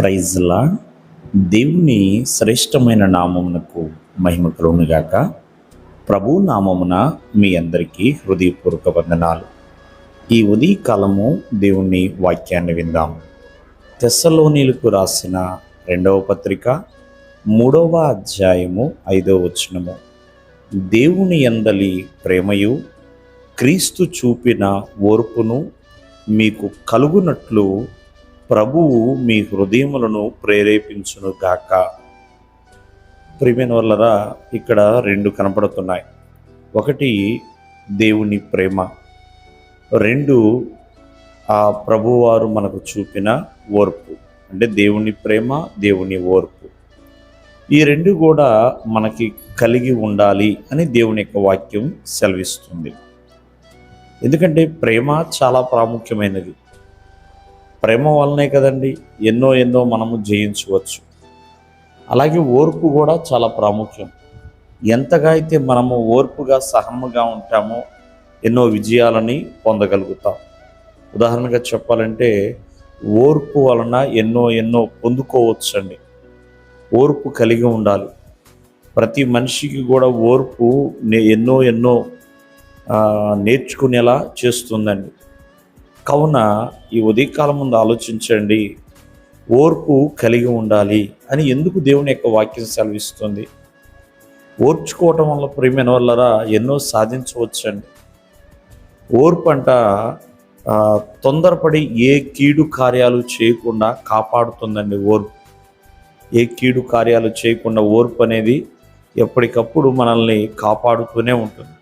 ప్రైజ్లా దేవుని శ్రేష్టమైన నామమునకు మహిమ కలుగునుగాక. ప్రభు నామమున మీ అందరికీ హృదయపూర్వక వందనాలు. ఈ ఉదయకాలము దేవుని వాక్యాన్ని విందాం. తెస్సలోనీలకు రాసిన 2వ పత్రిక 3వ అధ్యాయము 5వ వచనము. దేవుని యందలి ప్రేమయు క్రీస్తు చూపిన ఓర్పును మీకు కలుగునట్లు ప్రభువు మీ హృదయములను ప్రేరేపించునుగాక. ప్రియమైన వాళ్ళరా, ఇక్కడ 2 కనపడుతున్నాయి. ఒకటి దేవుని ప్రేమ, 2 ఆ ప్రభువారు మనకు చూపిన ఓర్పు. అంటే దేవుని ప్రేమ, దేవుని ఓర్పు, ఈ 2 కూడా మనకి కలిగి ఉండాలి అని దేవుని యొక్క వాక్యం సెలవిస్తుంది. ఎందుకంటే ప్రేమ చాలా ప్రాముఖ్యమైనది. ప్రేమ వల్లనే కదండి ఎన్నో మనము జయించవచ్చు. అలాగే ఓర్పు కూడా చాలా ప్రాముఖ్యం. ఎంతగా అయితే మనము ఓర్పుగా సహనముగా ఉంటామో ఎన్నో విజయాలని పొందగలుగుతాం. ఉదాహరణగా చెప్పాలంటే ఓర్పు వలన ఎన్నో పొందుకోవచ్చండి. ఓర్పు కలిగి ఉండాలి. ప్రతి మనిషికి కూడా ఓర్పు ఎన్నో నేర్చుకునేలా చేస్తుందండి. కావున ఈ ఉదయకాలం ముందు ఆలోచించండి, ఓర్పు కలిగి ఉండాలి అని ఎందుకు దేవుని యొక్క వాక్యం సెలవిస్తుంది. ఓర్చుకోవటం వల్ల ప్రియమైన వాళ్ళరా ఎన్నో సాధించవచ్చండి. ఓర్పు అంట తొందరపడి ఏ కీడు కార్యాలు చేయకుండా కాపాడుతుందండి. ఓర్పు ఏ కీడు కార్యాలు చేయకుండా ఓర్పు అనేది ఎప్పటికప్పుడు మనల్ని కాపాడుతూనే ఉంటుంది.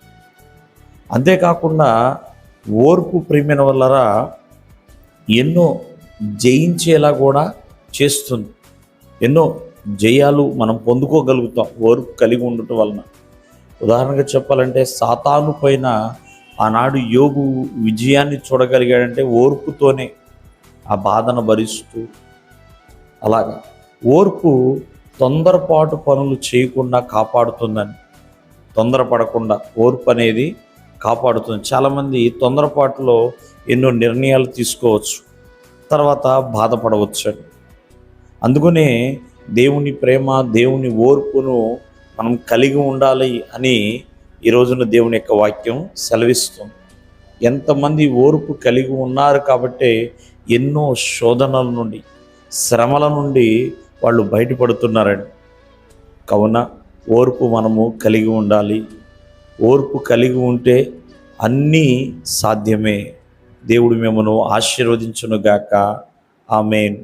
అంతేకాకుండా ఓర్పు ప్రియమైన వల్లరా ఎన్నో జయించేలా కూడా చేస్తుంది. ఎన్నో జయాలు మనం పొందుకోగలుగుతాం ఓర్పు కలిగి ఉండటం వలన. ఉదాహరణగా చెప్పాలంటే సాతాను పైన ఆనాడు యోబు విజయాన్ని చూడగలిగాడంటే ఓర్పుతోనే, ఆ బాధను భరిస్తూ. అలాగా ఓర్పు తొందరపాటు పనులు చేయకుండా కాపాడుతుందని, తొందరపడకుండా ఓర్పు అనేది కాపాడుతుంది. చాలామంది తొందరపాటులో ఎన్నో నిర్ణయాలు తీసుకోవచ్చు, తర్వాత బాధపడవచ్చు. అందుకనే దేవుని ప్రేమ, దేవుని ఓర్పును మనం కలిగి ఉండాలి అని ఈ రోజున దేవుని యొక్క వాక్యం సెలవిస్తుంది. ఎంతమంది ఓర్పు కలిగి ఉన్నారు కాబట్టి ఎన్నో శోధనల నుండి, శ్రమల నుండి వాళ్ళు బయటపడుతున్నారండి. కావున ఓర్పు మనము కలిగి ఉండాలి. ఓర్పు కలిగి ఉంటే అన్నీ సాధ్యమే. దేవుడు మిమ్మల్ని ఆశీర్వదించునుగాక. ఆమేన్.